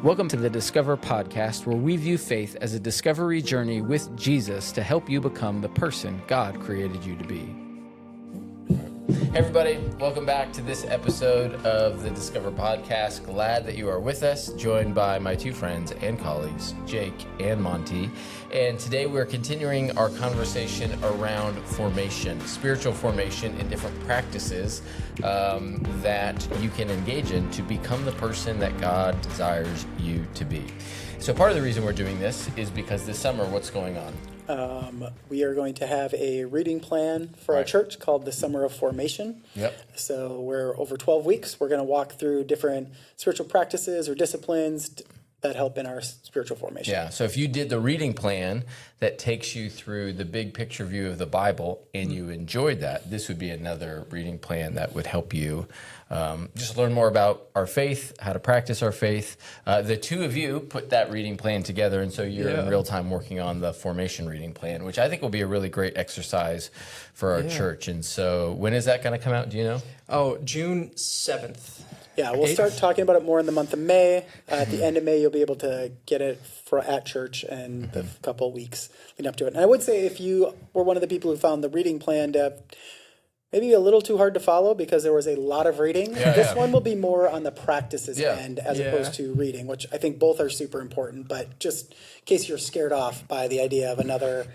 Welcome to the Discover podcast, where we view faith as a discovery journey with Jesus to help you become the person God created you to be. Hey everybody, welcome back to this episode of the Discover podcast. Glad that you are with us, joined by my two friends and colleagues, Jake and Montie. And today we're continuing our conversation around formation, spiritual formation, and different practices that you can engage in to become the person that God desires you to be. So part of the reason we're doing this is because this summer, what's going on? We are going to have a reading plan for our church called the Summer of Formation. Yep. So we're over 12 weeks. We're going to walk through different spiritual practices or disciplines that help in our spiritual formation. Yeah. So if you did the reading plan that takes you through the big picture view of the Bible and you enjoyed that, this would be another reading plan that would help you just learn more about our faith, how to practice our faith. The two of you put that reading plan together, and so you're in real time working on the formation reading plan, which I think will be a really great exercise for our church. And so when is that going to come out? Do you know? Oh, June 7th. Yeah, we'll start talking about it more in the month of May. At the end of May, you'll be able to get it at church and the couple of weeks leading up to it. And I would say if you were one of the people who found the reading plan maybe a little too hard to follow because there was a lot of reading, this one will be more on the practices end as opposed to reading, which I think both are super important. But just in case you're scared off by the idea of another,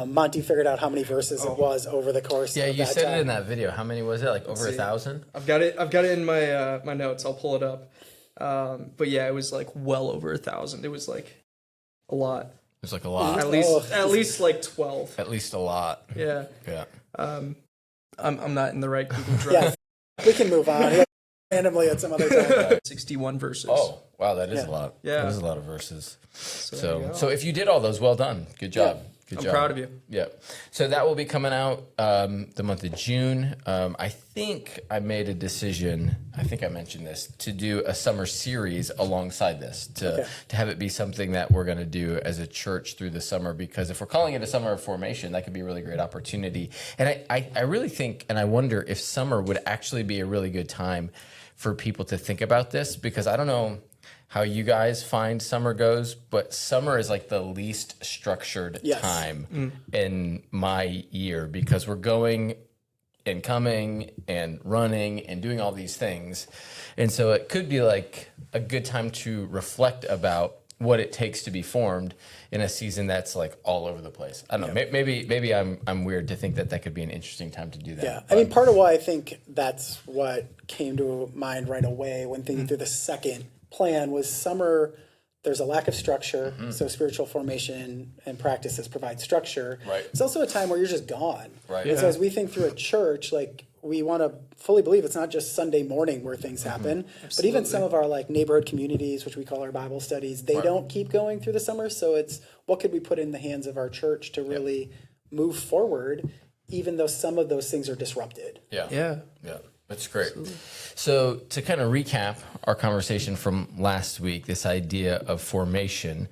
Monty figured out how many verses it was over the course of that you said time. it in that video. How many was it? Like over 1,000? I've got it in my my notes. I'll pull it up. But yeah, it was like well over 1,000. It was like a lot. It was like a lot. At least like 12. At least a lot. Yeah. Yeah. I'm not in the right Google Drive. Yeah, we can move on randomly at some other time. 61 verses. Oh, wow, that is a lot. Yeah. That is a lot of verses. So So if you did all those, well done. Good job. Yeah. Good I'm job. proud of you. Yeah. So that will be coming out the month of June. I think I made a decision, I think I mentioned this, to do a summer series alongside this, to have it be something that we're going to do as a church through the summer, because if we're calling it a summer of formation, that could be a really great opportunity. And I really think, and I wonder if summer would actually be a really good time for people to think about this, because I don't know how you guys find summer goes, but summer is like the least structured time in my year, because we're going and coming and running and doing all these things. And so it could be like a good time to reflect about what it takes to be formed in a season that's like all over the place. I don't know. Maybe I'm weird to think that could be an interesting time to do that. Yeah, I mean, part of why I think that's what came to mind right away when thinking through the second plan was summer. There's a lack of structure, so spiritual formation and practices provide structure. Right. It's also a time where you're just gone. Right. And so as we think through a church, like we want to fully believe it's not just Sunday morning where things happen, but even some of our like neighborhood communities, which we call our Bible studies, they don't keep going through the summer. So it's what could we put in the hands of our church to really move forward, even though some of those things are disrupted. Yeah. That's great. Absolutely. So to kind of recap our conversation from last week, this idea of formation,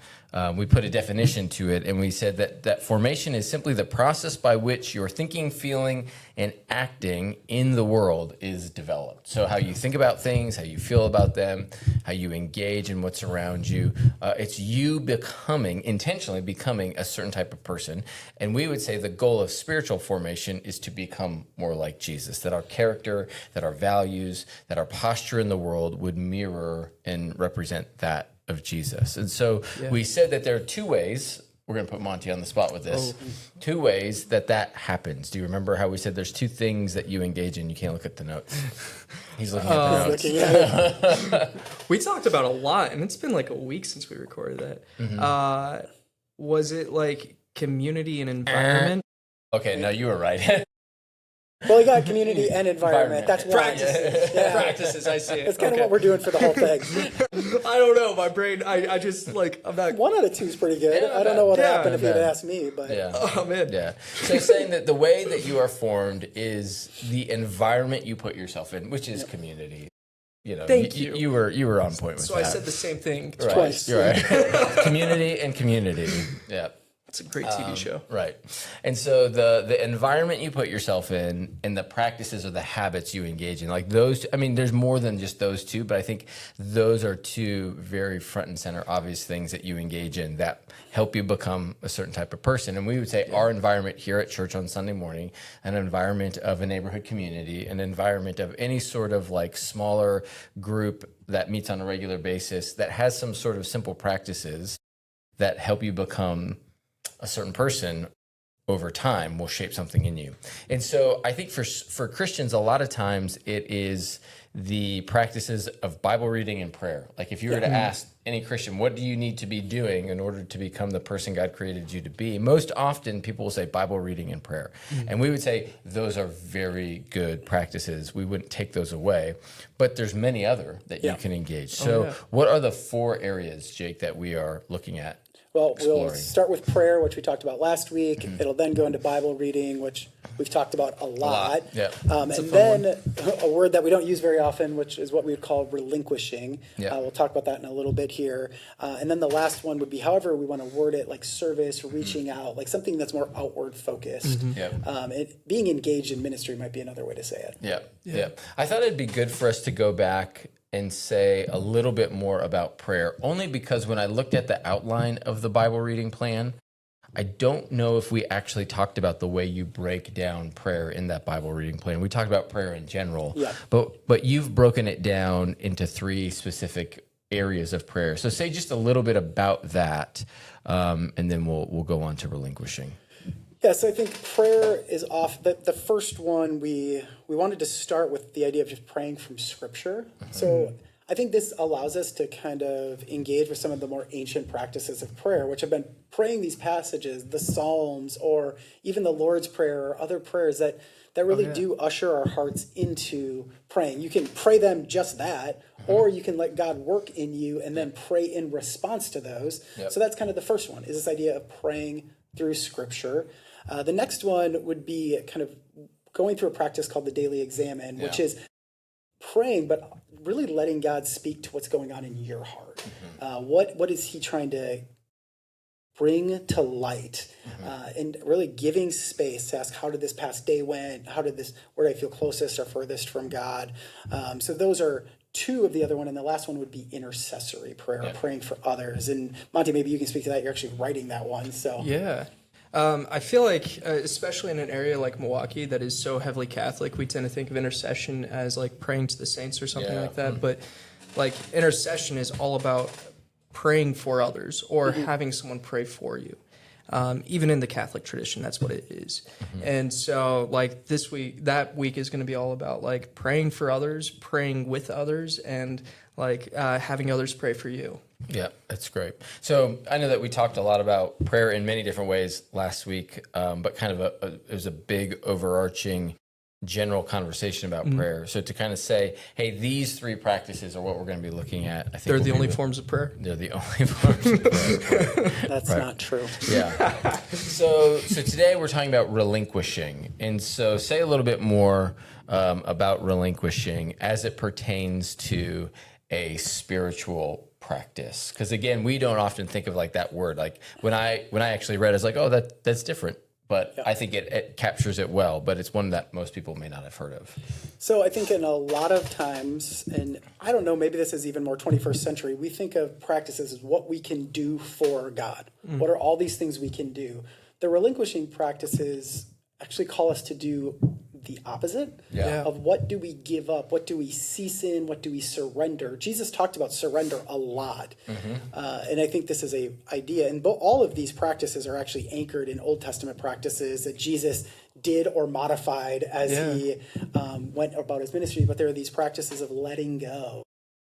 we put a definition to it, and we said that formation is simply the process by which your thinking, feeling, and acting in the world is developed. So how you think about things, how you feel about them, how you engage in what's around you. It's you intentionally becoming a certain type of person. And we would say the goal of spiritual formation is to become more like Jesus, that our character, that our values, that our posture in the world would mirror and represent that of Jesus. And so we said that there are two ways. We're going to put Monty on the spot with this. Two ways that happens. Do you remember how we said there's two things that you engage in? You can't look at the notes. He's looking at the notes. We talked about a lot, and it's been like a week since we recorded that. Was it like community and environment? Okay, no, you were right. Well, we got community and environment. That's practices. Practices, I see it. That's kind of what we're doing for the whole thing. I don't know. My brain, I just like, I'm not. 1 out of 2 is pretty good. I don't know what happened if you'd asked me, but. Yeah. Oh, man. Yeah. So saying that the way that you are formed is the environment you put yourself in, which is community. You know, Thank you. You were on point with that. So I said the same thing right. twice. You're right. Community and community. Yeah. It's a great TV show. Right. And so the environment you put yourself in and the practices or the habits you engage in, like those, I mean, there's more than just those two, but I think those are two very front and center obvious things that you engage in that help you become a certain type of person. And we would say our environment here at church on Sunday morning, an environment of a neighborhood community, an environment of any sort of like smaller group that meets on a regular basis that has some sort of simple practices that help you become a certain person over time will shape something in you. And so I think for Christians, a lot of times it is the practices of Bible reading and prayer. Like if you were to ask any Christian, what do you need to be doing in order to become the person God created you to be? Most often people will say Bible reading and prayer. And we would say those are very good practices. We wouldn't take those away, but there's many other that you can engage. So what are the 4 areas, Jake, that we are looking at? Well, we'll Exploring. start with prayer, which we talked about last week. It'll then go into Bible reading, which we've talked about a lot. Yeah. And then a word that we don't use very often, which is what we would call relinquishing. Yeah. We'll talk about that in a little bit here. And then the last one would be, however we want to word it, like service, reaching out, like something that's more outward focused. Being engaged in ministry might be another way to say it. Yeah. I thought it'd be good for us to go back and say a little bit more about prayer, only because when I looked at the outline of the Bible reading plan, I don't know if we actually talked about the way you break down prayer in that Bible reading plan. We talked about prayer in general, but you've broken it down into 3 specific areas of prayer. So say just a little bit about that, and then we'll go on to relinquishing. Yeah, so I think prayer is off. The first one, we wanted to start with the idea of just praying from Scripture. So I think this allows us to kind of engage with some of the more ancient practices of prayer, which have been praying these passages, the Psalms, or even the Lord's Prayer or other prayers that really do usher our hearts into praying. You can pray them just that, or you can let God work in you and then pray in response to those. So that's kind of the first one, is this idea of praying through Scripture. The next one would be kind of going through a practice called the daily examine, which is praying, but really letting God speak to what's going on in your heart. What is he trying to bring to light? And really giving space to ask, how did this past day went? Where did I feel closest or furthest from God? So those are 2 of the other one, and the last one would be intercessory prayer, praying for others. And Monty, maybe you can speak to that. You're actually writing that one. So I feel like, especially in an area like Milwaukee that is so heavily Catholic, we tend to think of intercession as like praying to the saints or something like that. But like intercession is all about praying for others or having someone pray for you. Even in the Catholic tradition, that's what it is. And so like that week is going to be all about like praying for others, praying with others, and like having others pray for you. Yeah, that's great. So I know that we talked a lot about prayer in many different ways last week, but kind of it was a big overarching general conversation about prayer. So to kind of say, hey, these 3 practices are what we're going to be looking at. I think They're the only forms of prayer. They're the only forms of prayer. that's not true. Yeah. So today we're talking about relinquishing. And so say a little bit more about relinquishing as it pertains to a spiritual practice. Because again, we don't often think of like that word. Like when I actually read it, I was like, oh, that's different. But I think it captures it well, but it's one that most people may not have heard of. So I think in a lot of times, and I don't know, maybe this is even more 21st century, we think of practices as what we can do for God. What are all these things we can do? The relinquishing practices actually call us to do the opposite of what do we give up, what do we cease in, what do we surrender. Jesus talked about surrender a lot, and I think this is a idea, and all of these practices are actually anchored in Old Testament practices that Jesus did or modified as he went about his ministry, but there are these practices of letting go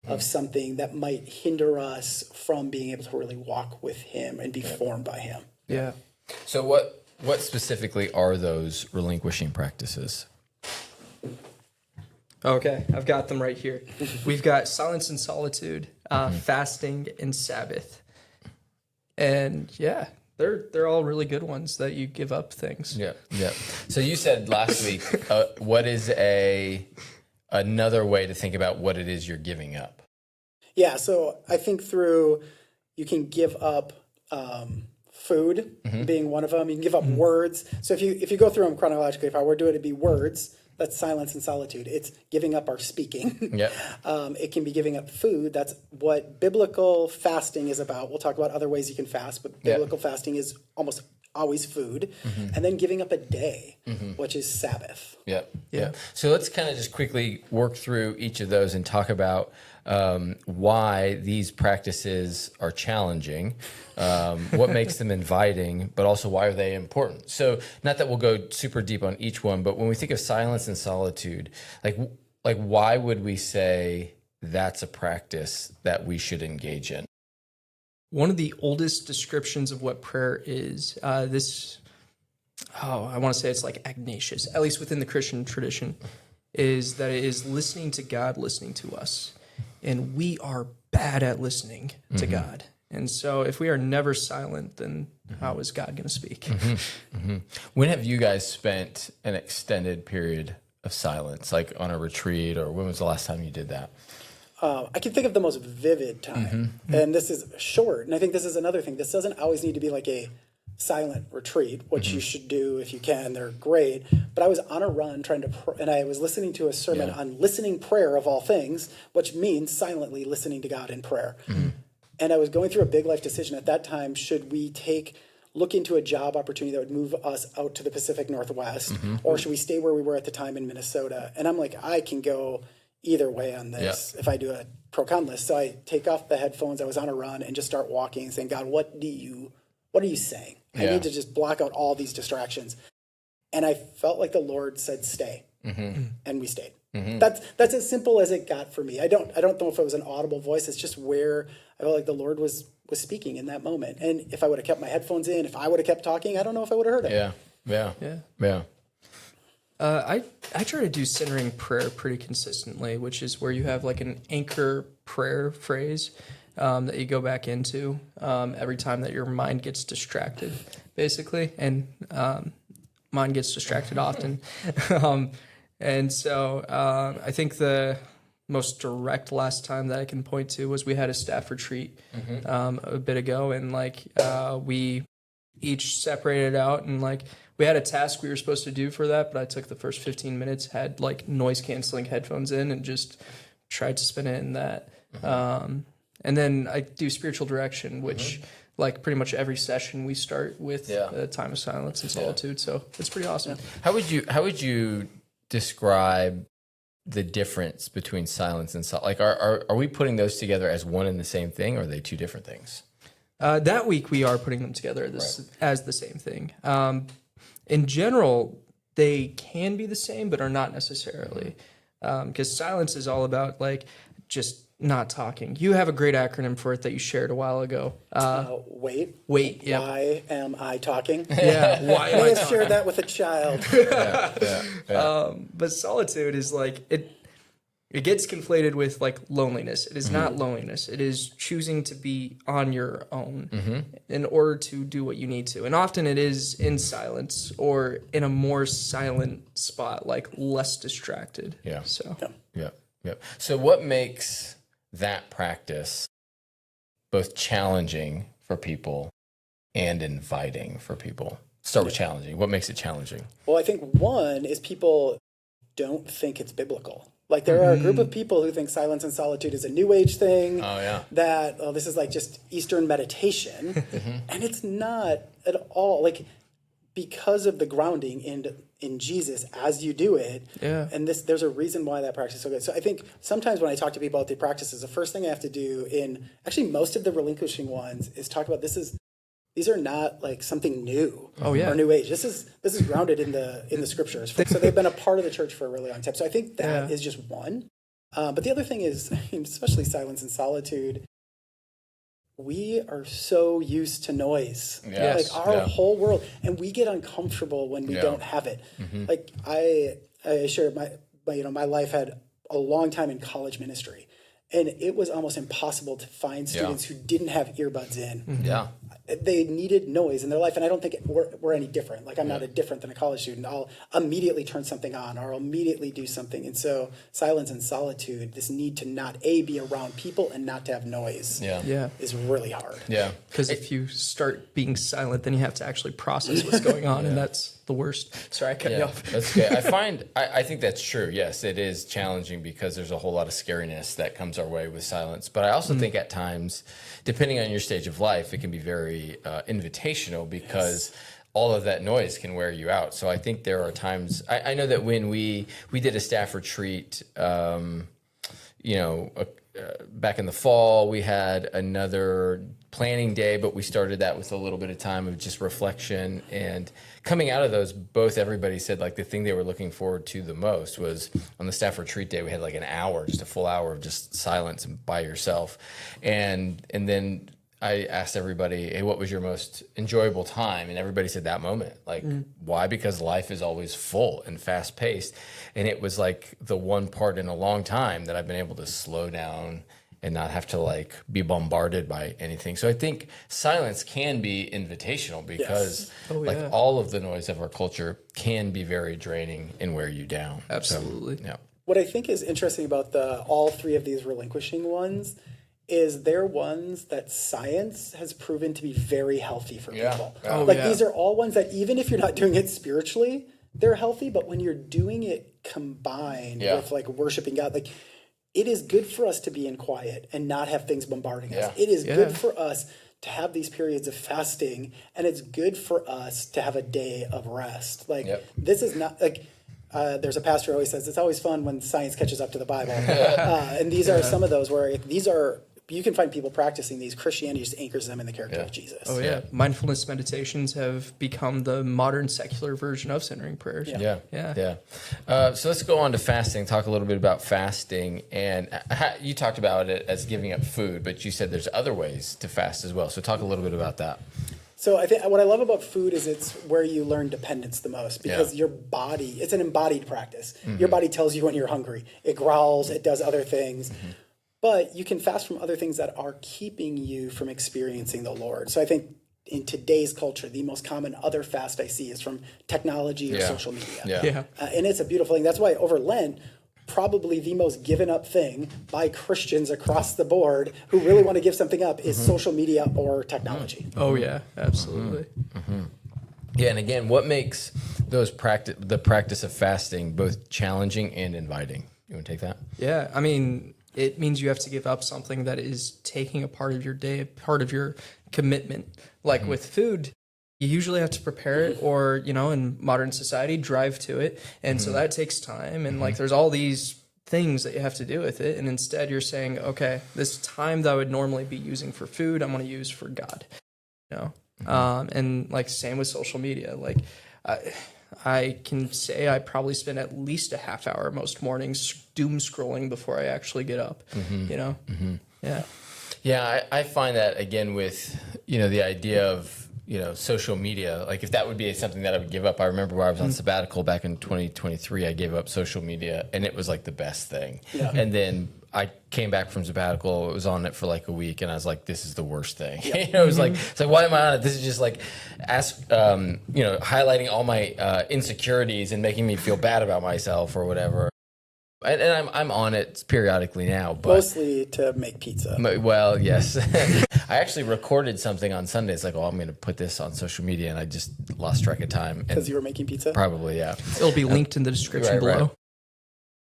of something that might hinder us from being able to really walk with him and be formed by him. Yeah. So what specifically are those relinquishing practices? Okay, I've got them right here. We've got silence and solitude, fasting, and Sabbath. And they're all really good ones that you give up things. Yeah. So you said last week, what is another way to think about what it is you're giving up? Yeah, so I think you can give up food being one of them. You can give up words. So if you go through them chronologically, if I were to do it, it'd be words. That's silence and solitude. It's giving up our speaking. Yep. It can be giving up food. That's what biblical fasting is about. We'll talk about other ways you can fast, but biblical fasting is almost always food. And then giving up a day, which is Sabbath. Yeah. So let's kind of just quickly work through each of those and talk about why these practices are challenging, what makes them inviting, but also why are they important. So not that we'll go super deep on each one, but when we think of silence and solitude, like why would we say that's a practice that we should engage in? One of the oldest descriptions of what prayer is, I want to say it's like Ignatius, at least within the Christian tradition, is that it is listening to God, listening to us. And we are bad at listening to God. And so if we are never silent, then how is God going to speak? When have you guys spent an extended period of silence, like on a retreat, or when was the last time you did that? I can think of the most vivid time, and this is short. And I think this is another thing. This doesn't always need to be like a silent retreat, which you should do if you can. They're great. But I was on a run trying to, and I was listening to a sermon on listening prayer of all things, which means silently listening to God in prayer. And I was going through a big life decision at that time. Should we look into a job opportunity that would move us out to the Pacific Northwest, or should we stay where we were at the time in Minnesota? And I'm like, I can go either way on this if I do a pro-con list. So I take off the headphones. I was on a run and just start walking and saying, God, what are you saying? I need to just block out all these distractions. And I felt like the Lord said, stay. And we stayed. That's as simple as it got for me. I don't know if it was an audible voice. It's just where I felt like the Lord was speaking in that moment. And if I would have kept my headphones in, if I would have kept talking, I don't know if I would have heard it. Yeah. I try to do centering prayer pretty consistently, which is where you have like an anchor prayer phrase that you go back into every time that your mind gets distracted, basically. And mine gets distracted often. And so I think the most direct last time that I can point to was we had a staff retreat a bit ago, and we each separated out, and we had a task we were supposed to do for that, but I took the first 15 minutes, had noise canceling headphones in, and just tried to spin it in that. And then I do spiritual direction, which pretty much every session we start with a time of silence and solitude. So it's pretty awesome. How would you describe the difference between silence and solitude? Are we putting those together as one and the same thing, or are they two different things? That week we are putting them together as the same thing. In general, they can be the same, but are not necessarily. Because silence is all about just not talking. You have a great acronym for it that you shared a while ago. Wait. Yeah. Why am I talking? Yeah. Why am I have talking? shared that with a child. But solitude is it gets conflated with loneliness. It is not loneliness. It is choosing to be on your own in order to do what you need to. And often it is in silence or in a more silent spot, less distracted. Yeah. So. Yeah. So what makes that practice both challenging for people and inviting for people? Start with challenging. What makes it challenging? Well, I think one is people don't think it's biblical. There are a group of people who think silence and solitude is a new age thing. Oh, yeah. That this is just Eastern meditation. And it's not at all. Because of the grounding in Jesus as you do it. Yeah. And there's a reason why that practice is so good. So I think sometimes when I talk to people about the practices, the first thing I have to do in actually most of the relinquishing ones is talk about these are not something new or new age. This is grounded in the scriptures. So they've been a part of the church for a really long time. So I think that is just one. But the other thing is, especially silence and solitude, we are so used to noise. Yes. Our whole world, and we get uncomfortable when we don't have it. I shared my life had a long time in college ministry. And it was almost impossible to find students who didn't have earbuds in. Yeah. They needed noise in their life, and I don't think we're any different. Like, I'm not different than a college student. I'll immediately turn something on, or I'll immediately do something. And so silence and solitude, this need to not, be around people and not to have noise is really hard. Yeah. Because if you start being silent, then you have to actually process what's going on, and that's the worst. Sorry, I cut you off. That's okay. I think that's true. Yes, it is challenging because there's a whole lot of scariness that comes our way with silence. But I also think at times, depending on your stage of life, it can be very invitational because all of that noise can wear you out. So I think there are times, I know that when we did a staff retreat, back in the fall, we had another planning day, but we started that with a little bit of time of just reflection. And coming out of those, everybody said like the thing they were looking forward to the most was on the staff retreat day, we had like an hour, just a full hour of just silence and by yourself. And then I asked everybody, hey, what was your most enjoyable time? And everybody said that moment. Like, why? Because life is always full and fast paced. And it was like the one part in a long time that I've been able to slow down and not have to like be bombarded by anything. So I think silence can be invitational because all of the noise of our culture can be very draining and wear you down. Absolutely. So, yeah. What I think is interesting about all three of these relinquishing ones is they're ones that science has proven to be very healthy for people. These are all ones that even if you're not doing it spiritually, they're healthy, but when you're doing it combined with like worshiping God, like it is good for us to be in quiet and not have things bombarding us. It is good for us to have these periods of fasting, and it's good for us to have a day of rest. Like this is not like there's a pastor who always says it's always fun when science catches up to the Bible. And these are some of those where you can find people practicing these. Christianity just anchors them in the character of Jesus. Oh, yeah. Mindfulness meditations have become the modern secular version of centering prayers. So let's go on to fasting, talk a little bit about fasting. And you talked about it as giving up food, but you said there's other ways to fast as well. So talk a little bit about that. So I think what I love about food is it's where you learn dependence the most because your body, it's an embodied practice. Your body tells you when you're hungry. It growls, it does other things. But you can fast from other things that are keeping you from experiencing the Lord. So I think in today's culture, the most common other fast I see is from technology or social media. And it's a beautiful thing. That's why over Lent, probably the most given up thing by Christians across the board who really want to give something up is social media or technology. Oh, yeah, absolutely. Yeah, and again, what makes the practice of fasting both challenging and inviting? You want to take that? Yeah, I mean, it means you have to give up something that is taking a part of your day, part of your commitment. Like with food, you usually have to prepare it or, in modern society, drive to it. And so that takes time. And like there's all these things that you have to do with it. And instead you're saying, okay, this time that I would normally be using for food, I'm going to use for God. And like same with social media. Like I can say I probably spend at least a half hour most mornings doom scrolling before I actually get up, Yeah, I find that again with, the idea of, social media, like if that would be something that I would give up. I remember where I was on sabbatical back in 2023, I gave up social media and it was like the best thing. And then I came back from sabbatical, it was on it for like a week and I was like, this is the worst thing. It was like, it's like, why am I on it? This is just like, highlighting all my insecurities and making me feel bad about myself or whatever. And I'm on it periodically now, but mostly to make pizza. Well, yes. I actually recorded something on Sunday. It's like, I'm going to put this on social media, and I just lost track of time. Because you were making pizza? Probably, yeah. It'll be linked in the description below.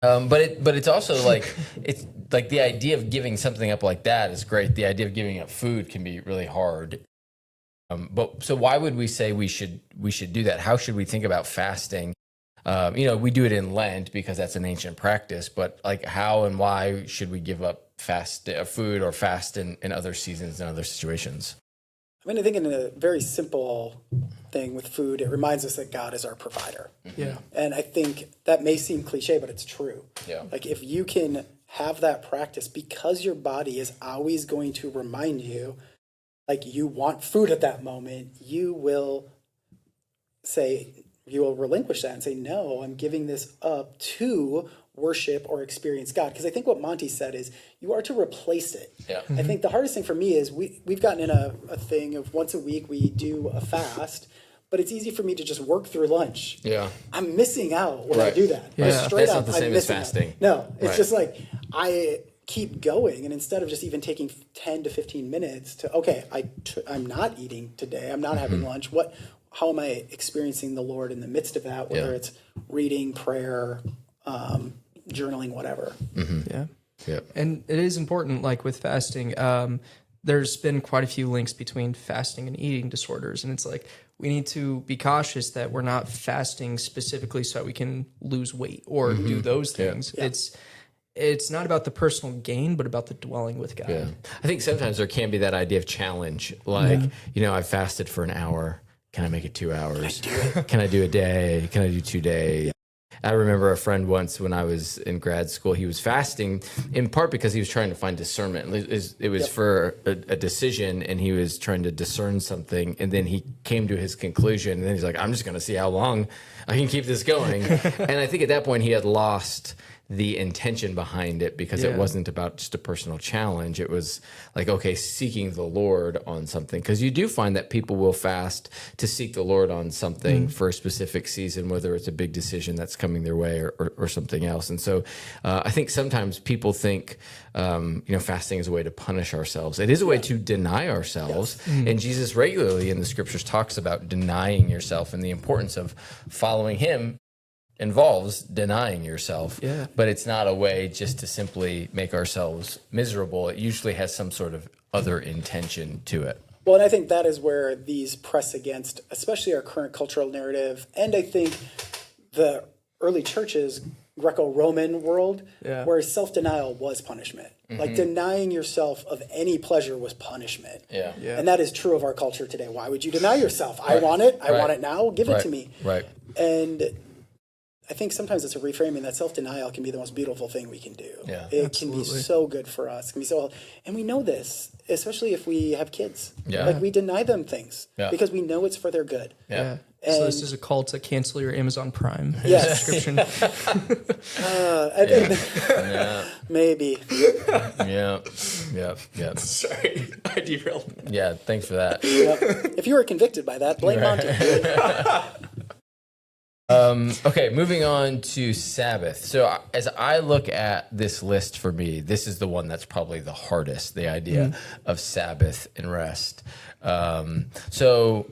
But it's also like it's like the idea of giving something up like that is great. The idea of giving up food can be really hard. But so why would we say we should do that? How should we think about fasting? We do it in Lent because that's an ancient practice, but like how and why should we give up food or fast in other seasons and other situations? I mean, I think in a very simple thing with food, it reminds us that God is our provider. Yeah. And I think that may seem cliche, but it's true. Yeah. Like if you can have that practice because your body is always going to remind you, like you want food at that moment, you will relinquish that and say, no, I'm giving this up to worship or experience God. Because I think what Monty said is you are to replace it. Yeah. I think the hardest thing for me is we've gotten in a thing of once a week we do a fast, but it's easy for me to just work through lunch. Yeah. I'm missing out when I Right. do that. Yeah. Straight That's up, not the same I'm as missing fasting. out. No, it's Right. just like I keep going, and instead of just even taking 10 to 15 minutes to, okay, I'm not eating today, I'm not having lunch, how am I experiencing the Lord in the midst of that, whether Yeah. it's reading, prayer, journaling, whatever. Yeah. Yeah. And it is important, like with fasting, there's been quite a few links between fasting and eating disorders. And it's like, we need to be cautious that we're not fasting specifically so that we can lose weight or do those things. Yeah. It's not about the personal gain, but about the dwelling with God. Yeah. I think sometimes there can be that idea of challenge. Like, I fasted for an hour. Can I make it 2 hours? Can I do a day? Can I do 2 days? I remember a friend once when I was in grad school, he was fasting in part because he was trying to find discernment. It was for a decision, and he was trying to discern something. And then he came to his conclusion, and then he's like, I'm just going to see how long I can keep this going. And I think at that point he had lost the intention behind it because it wasn't about just a personal challenge. It was like, okay, seeking the Lord on something. Because you do find that people will fast to seek the Lord on something for a specific season, whether it's a big decision that's coming their way or something else. And so I think sometimes people think, fasting is a way to punish ourselves. It is a way to deny ourselves. And Jesus regularly in the scriptures talks about denying yourself, and the importance of following him involves denying yourself, but it's not a way just to simply make ourselves miserable. It usually has some sort of other intention to it. Well, and I think that is where these press against, especially our current cultural narrative, and I think the early churches, Greco-Roman world, where self-denial was punishment. Like denying yourself of any pleasure was punishment. Yeah. And that is true of our culture today. Why would you deny yourself? I want it. I want it now. Give it to me. Right. And I think sometimes it's a reframing that self-denial can be the most beautiful thing we can do. Yeah. It can be so good for us. It can be so, and we know this, especially if we have kids. Yeah. Like we deny them things because we know it's for their good. Yeah. So this is a call to cancel your Amazon Prime subscription. I think maybe. Yeah. Sorry, I derailed. Yeah. Thanks for that. If you were convicted by that, blame Monty. Okay, moving on to Sabbath. So as I look at this list for me, this is the one that's probably the hardest, the idea of Sabbath and rest. So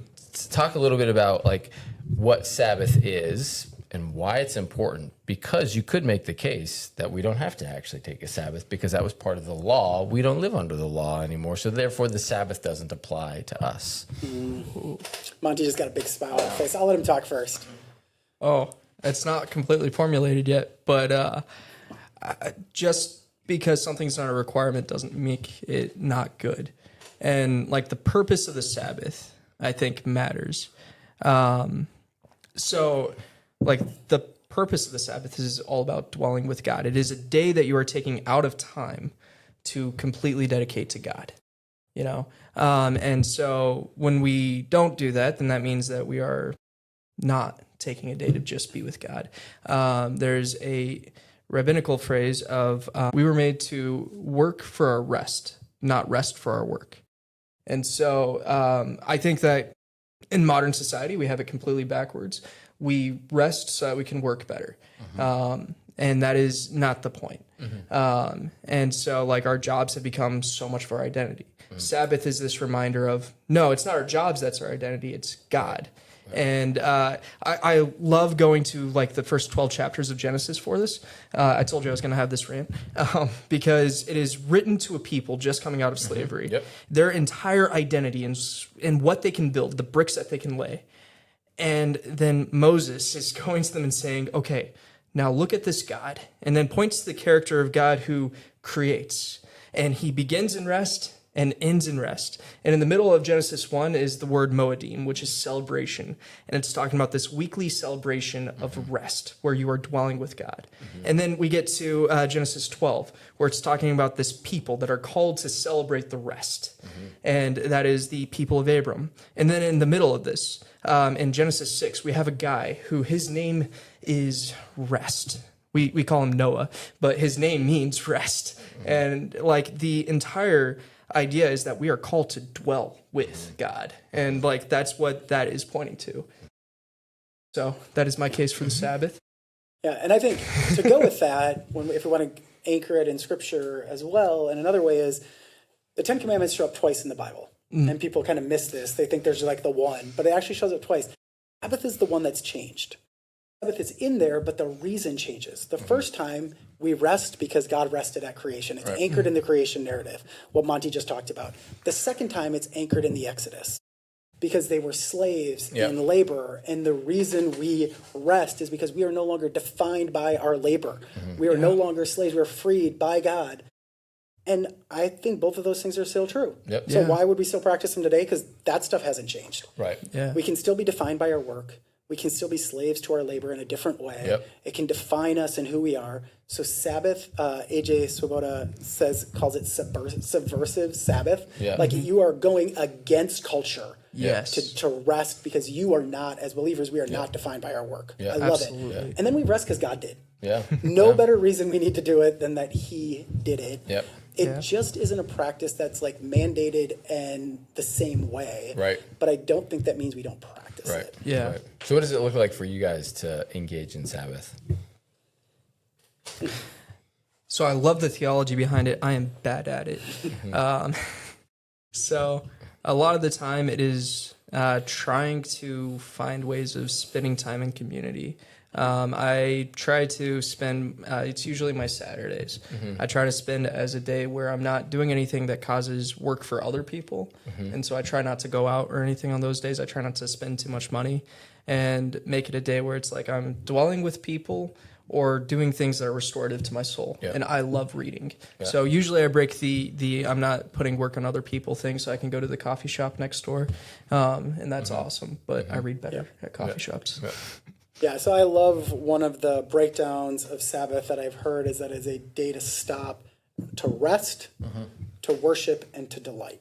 talk a little bit about like what Sabbath is and why it's important, because you could make the case that we don't have to actually take a Sabbath because that was part of the law. We don't live under the law anymore, so therefore the Sabbath doesn't apply to us. Monty just got a big smile on his face. I'll let him talk first. Oh, it's not completely formulated yet, but just because something's not a requirement doesn't make it not good. And like the purpose of the Sabbath, I think matters. So like the purpose of the Sabbath is all about dwelling with God. It is a day that you are taking out of time to completely dedicate to God, And so when we don't do that, then that means that we are not taking a day to just be with God. There's a rabbinical phrase of we were made to work for our rest, not rest for our work. And so I think that in modern society, we have it completely backwards. We rest so that we can work better. And that is not the point. And so like our jobs have become so much of our identity. Sabbath is this reminder of, no, it's not our jobs that's our identity, it's God. And I love going to like the first 12 chapters of Genesis for this. I told you I was going to have this rant because it is written to a people just coming out of slavery. Their entire identity and what they can build, the bricks that they can lay. And then Moses is going to them and saying, okay, now look at this God. And then points to the character of God who creates. And he begins in rest and ends in rest. And in the middle of Genesis 1 is the word Moedim, which is celebration. And it's talking about this weekly celebration of rest, where you are dwelling with God. And then we get to Genesis 12, where it's talking about this people that are called to celebrate the rest. And that is the people of Abram. And then in the middle of this, in Genesis 6, we have a guy who his name is Rest, we call him Noah, but his name means rest. And like the entire idea is that we are called to dwell with God. And like that's what that is pointing to. So that is my case for the Sabbath. Yeah, and I think to go with that, if we want to anchor it in Scripture as well, and another way is the Ten Commandments show up twice in the Bible. And people kind of miss this. They think there's like the one, but it actually shows up twice. Sabbath is the one that's changed. Sabbath is in there, but the reason changes. The first time we rest because God rested at creation. It's anchored in the creation narrative, what Montie just talked about. The second time it's anchored in the Exodus because they were slaves in labor. And the reason we rest is because we are no longer defined by our labor. We are no longer slaves. We're freed by God. And I think both of those things are still true. So why would we still practice them today? Because that stuff hasn't changed. We can still be defined by our work. We can still be slaves to our labor in a different way. It can define us and who we are. So Sabbath, A.J. Swoboda calls it subversive Sabbath. Like you are going against culture to rest because you are not, as believers, we are not defined by our work. I love it. And then we rest because God did. No better reason we need to do it than that he did it. It just isn't a practice that's like mandated and the same way. But I don't think that means we don't practice it. So what does it look like for you guys to engage in Sabbath? So I love the theology behind it. I am bad at it. So a lot of the time it is trying to find ways of spending time in community. I try to spend, it's usually my Saturdays. I try to spend as a day where I'm not doing anything that causes work for other people. And so I try not to go out or anything on those days. I try not to spend too much money and make it a day where it's like I'm dwelling with people or doing things that are restorative to my soul. And I love reading. So usually I break the I'm not putting work on other people thing so I can go to the coffee shop next door. And that's awesome. But I read better at coffee shops. Yeah, so I love one of the breakdowns of Sabbath that I've heard is that it's a day to stop, to rest, to worship, and to delight.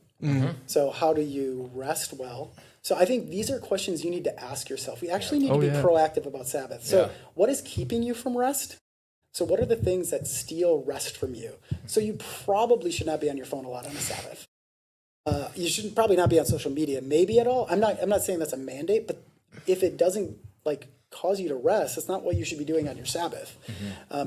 So how do you rest well? So I think these are questions you need to ask yourself. We actually need to be proactive about Sabbath. So what is keeping you from rest? So what are the things that steal rest from you? So you probably should not be on your phone a lot on a Sabbath. You should probably not be on social media, maybe at all. I'm not saying that's a mandate, but if it doesn't like cause you to rest, it's not what you should be doing on your Sabbath,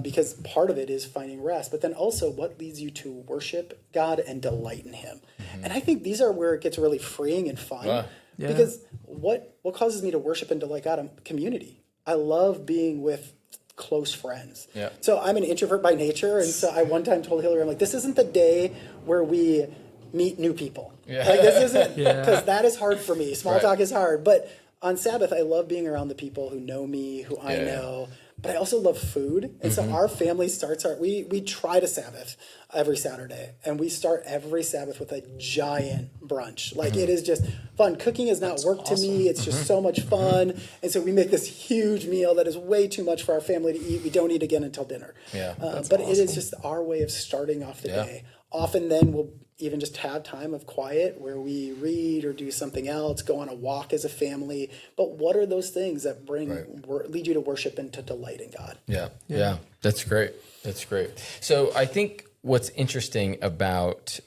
because part of it is finding rest. But then also, what leads you to worship God and delight in Him? And I think these are where it gets really freeing and fun. Because what causes me to worship and delight God? Community. I love being with close friends. So I'm an introvert by nature, and so I one time told Hillary, I'm like, this isn't the day where we meet new people. Like this isn't, because that is hard for me. Small talk is hard, but on Sabbath, I love being around the people who know me, who I know, but I also love food. And so our family starts we try to Sabbath every Saturday, and we start every Sabbath with a giant brunch. Like it is just fun. Cooking is not work to me. It's just so much fun. And so we make this huge meal that is way too much for our family to eat. We don't eat again until dinner. But it is just our way of starting off the day. Often then we'll even just have time of quiet where we read or do something else, go on a walk as a family. But what are those things that lead you to worship and to delight in God? Yeah. That's great. That's great. So I think what's interesting about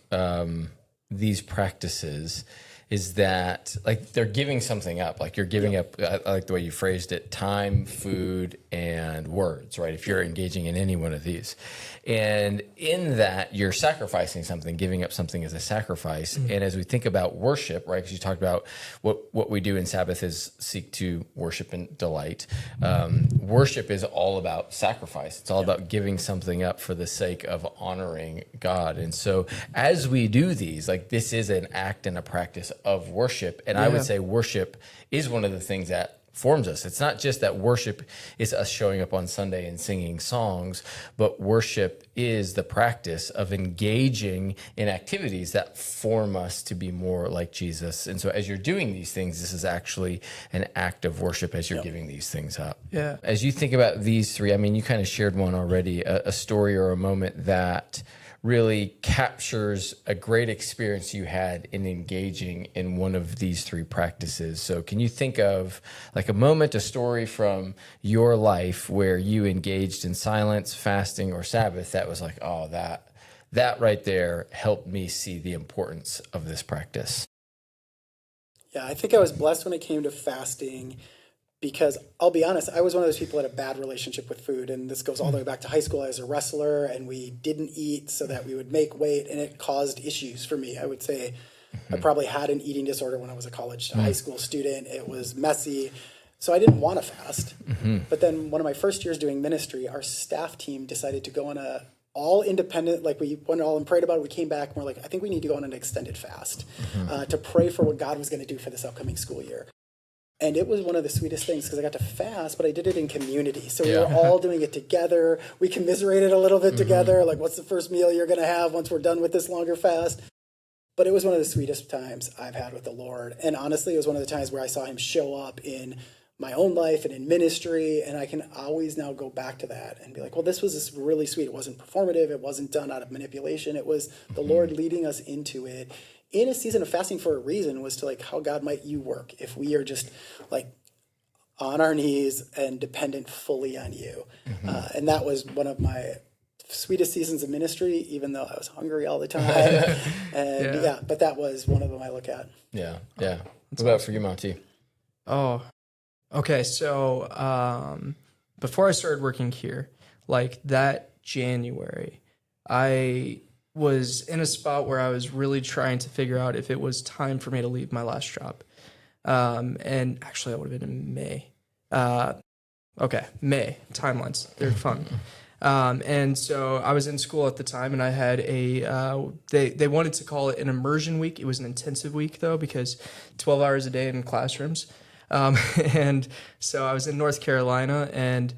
these practices is that like they're giving something up. Like you're giving up, I like the way you phrased it, time, food, and words, right? If you're engaging in any one of these. And in that, you're sacrificing something, giving up something as a sacrifice. And as we think about worship, right, because you talked about what we do in Sabbath is seek to worship and delight. Worship is all about sacrifice. It's all about giving something up for the sake of honoring God. And so as we do these, like this is an act and a practice of worship. And I would say worship is one of the things that forms us. It's not just that worship is us showing up on Sunday and singing songs, but worship is the practice of engaging in activities that form us to be more like Jesus. And so as you're doing these things, this is actually an act of worship as you're giving these things up. As you think about these three, I mean, you kind of shared one already, a story or a moment that really captures a great experience you had in engaging in one of these three practices. So can you think of like a moment, a story from your life where you engaged in silence, fasting, or Sabbath that was like, oh, that right there helped me see the importance of this practice? Yeah, I think I was blessed when it came to fasting because I'll be honest, I was one of those people that had a bad relationship with food. And this goes all the way back to high school. I was a wrestler and we didn't eat so that we would make weight, and it caused issues for me. I would say I probably had an eating disorder when I was a high school student. It was messy. So I didn't want to fast. But then one of my first years doing ministry, our staff team decided to go on a all independent, like we went all and prayed about it. We came back and we're like, I think we need to go on an extended fast to pray for what God was going to do for this upcoming school year. And it was one of the sweetest things because I got to fast, but I did it in community. So we were all doing it together. We commiserated a little bit together. Like, what's the first meal you're going to have once we're done with this longer fast? But it was one of the sweetest times I've had with the Lord. And honestly, it was one of the times where I saw him show up in my own life and in ministry. And I can always now go back to that and be like, well, this was just really sweet. It wasn't performative. It wasn't done out of manipulation. It was the Lord leading us into it. In a season of fasting for a reason was to like, how God might you work if we are just like on our knees and dependent fully on you. And that was one of my sweetest seasons of ministry, even though I was hungry all the time. And but that was one of them I look at. Yeah. What about for you, Monty? Oh, okay. So before I started working here, like that January, I was in a spot where I was really trying to figure out if it was time for me to leave my last job. And actually, that would have been in May. May. Timelines. They're fun. And so I was in school at the time, and I had they wanted to call it an immersion week. It was an intensive week, though, because 12 hours a day in classrooms. And so I was in North Carolina, and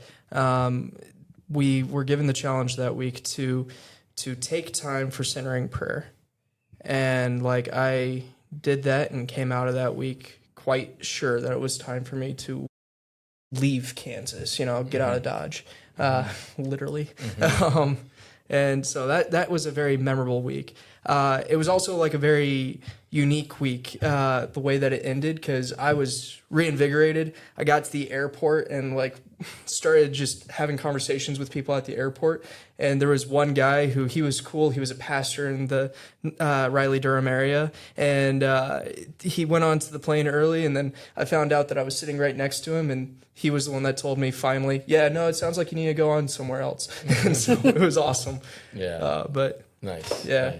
we were given the challenge that week to take time for centering prayer. And like I did that and came out of that week quite sure that it was time for me to leave Kansas, get out of Dodge, literally. And so that was a very memorable week. It was also like a very unique week, the way that it ended, because I was reinvigorated. I got to the airport and like started just having conversations with people at the airport. And there was one guy who, he was cool. He was a pastor in the Raleigh-Durham area. And he went on to the plane early. And then I found out that I was sitting right next to him. And he was the one that told me finally, it sounds like you need to go on somewhere else. And so it was awesome. But Nice. Yeah.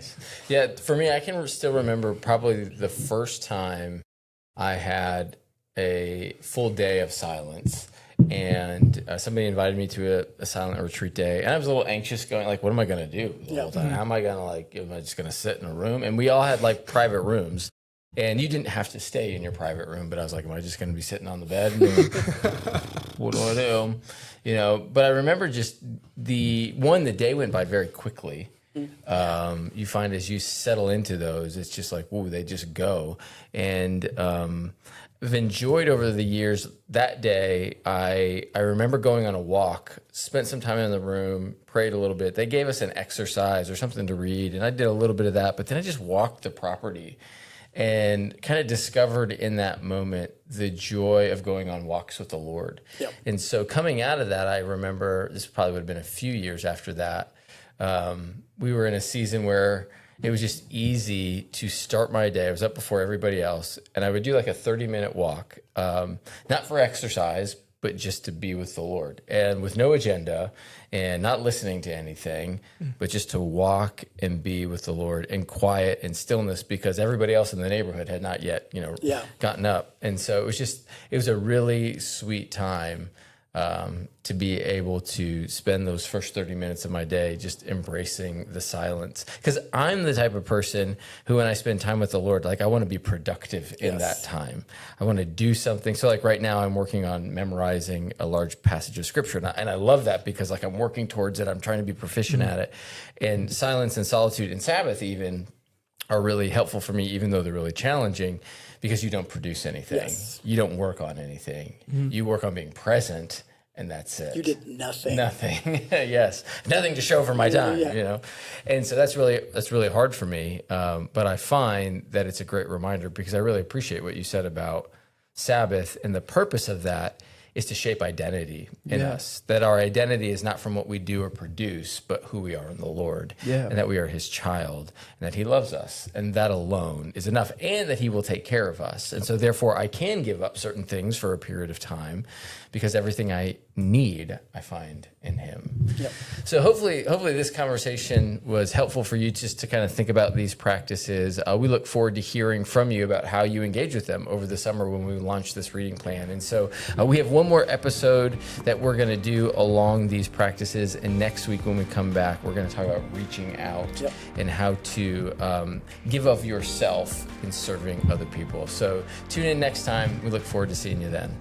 Yeah. For me, I can still remember probably the first time I had a full day of silence, and somebody invited me to a silent retreat day, and I was a little anxious, going like, "What am I going to do the whole time? How am I going to am I just going to sit in a room?" And we all had like private rooms, and you didn't have to stay in your private room, but I was like, "Am I just going to be sitting on the bed? What do I do?" But I remember just the day went by very quickly. You find as you settle into those, it's just like, whoa, they just go. And I've enjoyed over the years that day. I remember going on a walk, spent some time in the room, prayed a little bit. They gave us an exercise or something to read, and I did a little bit of that, but then I just walked the property and kind of discovered in that moment the joy of going on walks with the Lord. Yep. And so coming out of that, I remember, this probably would have been a few years after that, we were in a season where it was just easy to start my day. I was up before everybody else, and I would do like a 30-minute walk, not for exercise, but just to be with the Lord, and with no agenda and not listening to anything, but just to walk and be with the Lord in quiet and stillness, because everybody else in the neighborhood had not yet, gotten up. And so it was a really sweet time to be able to spend those first 30 minutes of my day just embracing the silence. Because I'm the type of person who, when I spend time with the Lord, like I want to be productive in that time. I want to do something. So like right now I'm working on memorizing a large passage of scripture. And I love that because like I'm working towards it. I'm trying to be proficient at it. And silence and solitude and Sabbath even are really helpful for me, even though they're really challenging, because you don't produce anything. Yes. You don't work on anything. You work on being present and that's it. You did nothing. Nothing. Yes, nothing to show for my time. Yeah. You know, and so that's really hard for me. But I find that it's a great reminder because I really appreciate what you said about Sabbath, and the purpose of that is to shape identity in us. That our identity is not from what we do or produce, but who we are in the Lord. Yeah. And that we are his child, and that he loves us. And that alone is enough, and that he will take care of us. And so therefore I can give up certain things for a period of time because everything I need, I find in him. Yep. So hopefully this conversation was helpful for you just to kind of think about these practices. We look forward to hearing from you about how you engage with them over the summer when we launch this reading plan. And so we have one more episode that we're going to do along these practices. And next week when we come back, we're going to talk about reaching out and how to give of yourself in serving other people. So tune in next time. We look forward to seeing you then.